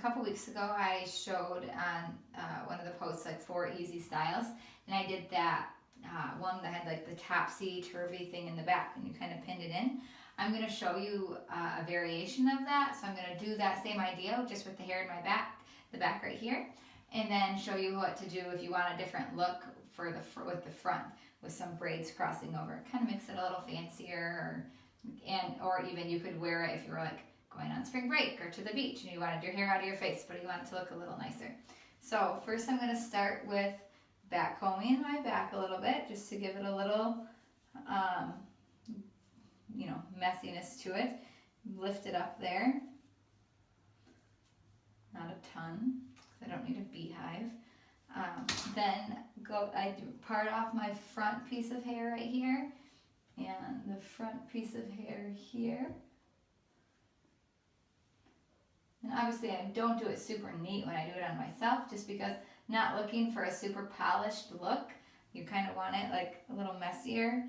couple weeks ago I showed on one of the posts like 4 easy styles, and I did that one that had like the topsy-turvy thing in the back and you kind of pinned it in. I'm going to show you a variation of that, so I'm going to do that same idea just with the hair in my back, the back right here, and then show you what to do if you want a different look for with the front with some braids crossing over. Kind of makes it a little fancier, or even you could wear it if you were like going on spring break or to the beach and you wanted your hair out of your face but you want it to look a little nicer. So first I'm going to start with back combing my back a little bit just to give it a little messiness to it. Lift it up there, not a ton because I don't need a beehive. Then I part off my front piece of hair right here and the front piece of hair here. And obviously I don't do it super neat when I do it on myself just because not looking for a super polished look. You kind of want it like a little messier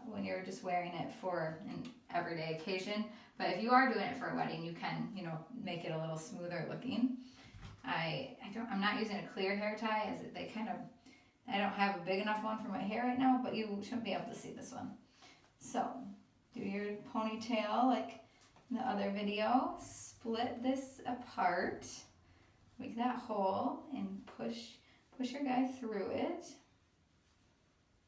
when you're just wearing it for an everyday occasion. But if you are doing it for a wedding, you can, make it a little smoother looking. I'm not using a clear hair tie as I don't have a big enough one for my hair right now, but you shouldn't be able to see this one. So do your ponytail like in the other video. Split this apart, make that hole, and push your guy through it.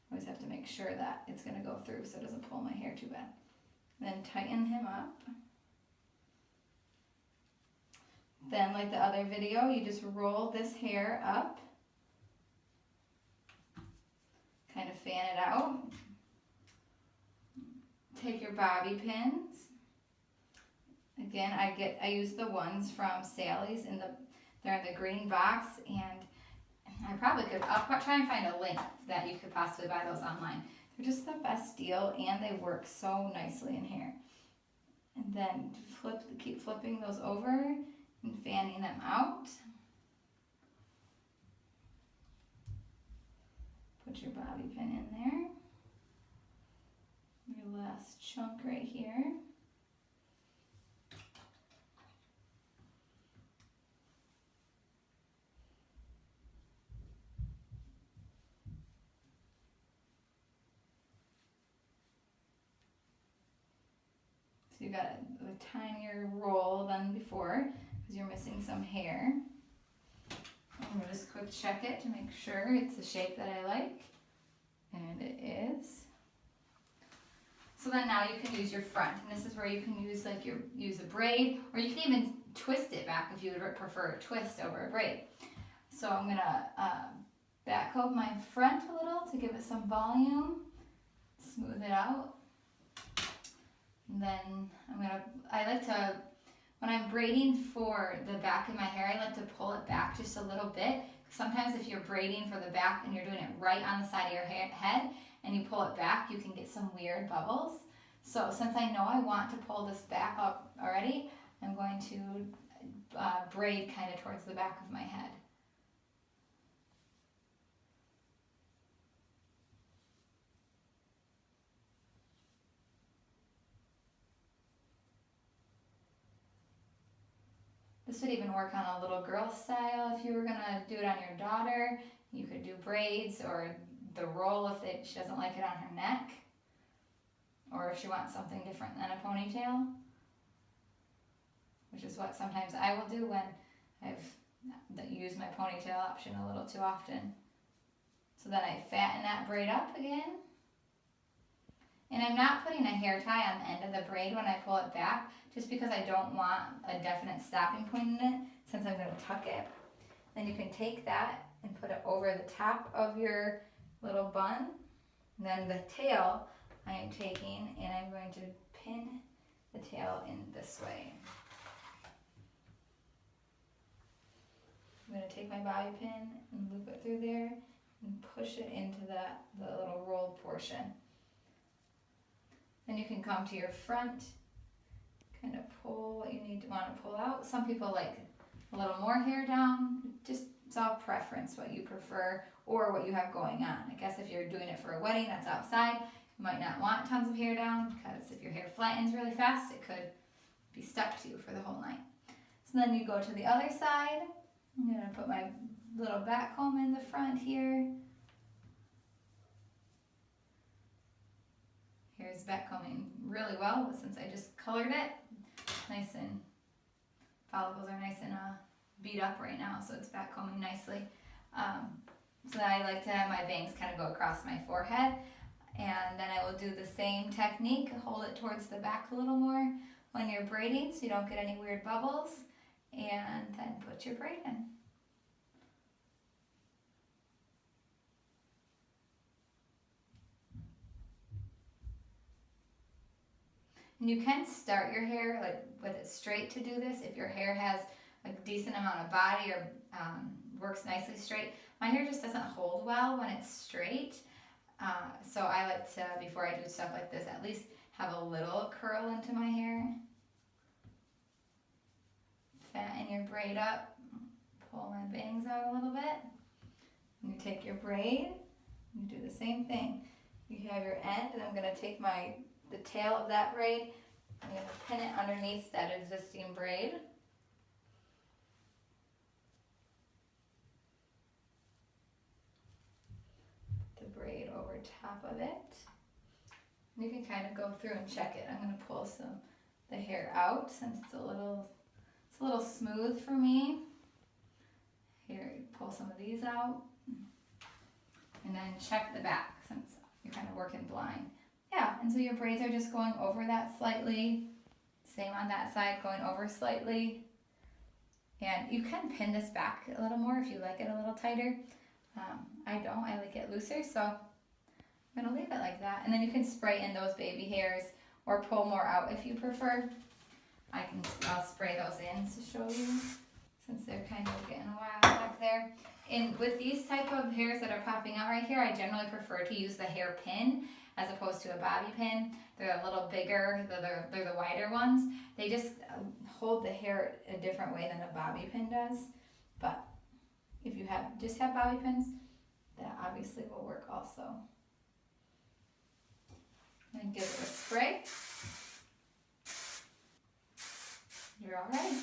Always have to make sure that it's going to go through so it doesn't pull my hair too bad. Then tighten him up. Then, like the other video, you just roll this hair up. Kind of fan it out. Take your bobby pins. Again, I use the ones from Sally's they're in the green box, and I'll try and find a link that you could possibly buy those online. They're just the best deal and they work so nicely in hair. And then keep flipping those over and fanning them out. Put your bobby pin in there. Your last chunk right here. So you got a tinier roll than before because you're missing some hair. I'm going to just quick check it to make sure it's the shape that I like. And it is. So then now you can use your front. And this is where you can use use a braid, or you can even twist it back if you would prefer a twist over a braid. So I'm going to back comb my front a little to give it some volume. Smooth it out. And then when I'm braiding for the back of my hair, I like to pull it back just a little bit. Sometimes if you're braiding for the back and you're doing it right on the side of your head and you pull it back, you can get some weird bubbles. So since I know I want to pull this back up already, I'm going to braid kind of towards the back of my head. This would even work on a little girl style if you were going to do it on your daughter. You could do braids or the roll if she doesn't like it on her neck. Or if she wants something different than a ponytail. Which is what sometimes I will do when I've used my ponytail option a little too often. So then I fatten that braid up again. And I'm not putting a hair tie on the end of the braid when I pull it back, just because I don't want a definite stopping point in it, since I'm going to tuck it. Then you can take that and put it over the top of your little bun. And then the tail I am taking and I'm going to pin the tail in this way. I'm going to take my bobby pin and loop it through there and push it into the little rolled portion. Then you can come to your front, kind of pull what you want to pull out. Some people like a little more hair down. It's all preference, what you prefer or what you have going on. I guess if you're doing it for a wedding that's outside, you might not want tons of hair down because if your hair flattens really fast, it could be stuck to you for the whole night. So So then you go to the other side. I'm gonna put my little back comb in the front here. Here's back combing really well since I just colored it. Nice, and follicles are nice and beat up right now, so it's back combing nicely. So then I like to have my bangs kind of go across my forehead, and then I will do the same technique, hold it towards the back a little more when you're braiding so you don't get any weird bubbles, and then put your braid in. And you can start your hair like with it straight to do this if your hair has a decent amount of body or works nicely straight. My hair just doesn't hold well when it's straight, so I like to, before I do stuff like this, at least have a little curl into my hair. Fatten your braid up, pull my bangs out a little bit. And you take your braid, you do the same thing. You have your end, and I'm going to take the tail of that braid, I'm going to pin it underneath that existing braid. The braid over top of it. And you can kind of go through and check it. I'm going to pull the hair out since it's a little smooth for me. Here, you pull some of these out. And then check the back since you're kind of working blind. Yeah, and so your braids are just going over that slightly. Same on that side, going over slightly. And you can pin this back a little more if you like it a little tighter. I don't, I like it looser, so I'm gonna leave it like that. And then you can spray in those baby hairs or pull more out if you prefer. I'll spray those in to show you since they're kind of getting a while back there. And with these type of hairs that are popping out right here, I generally prefer to use the hair pin as opposed to a bobby pin. They're a little bigger, they're the wider ones. They just hold the hair a different way than a bobby pin does. But if you just have bobby pins, that obviously will work also. And give it a spray. You're all ready.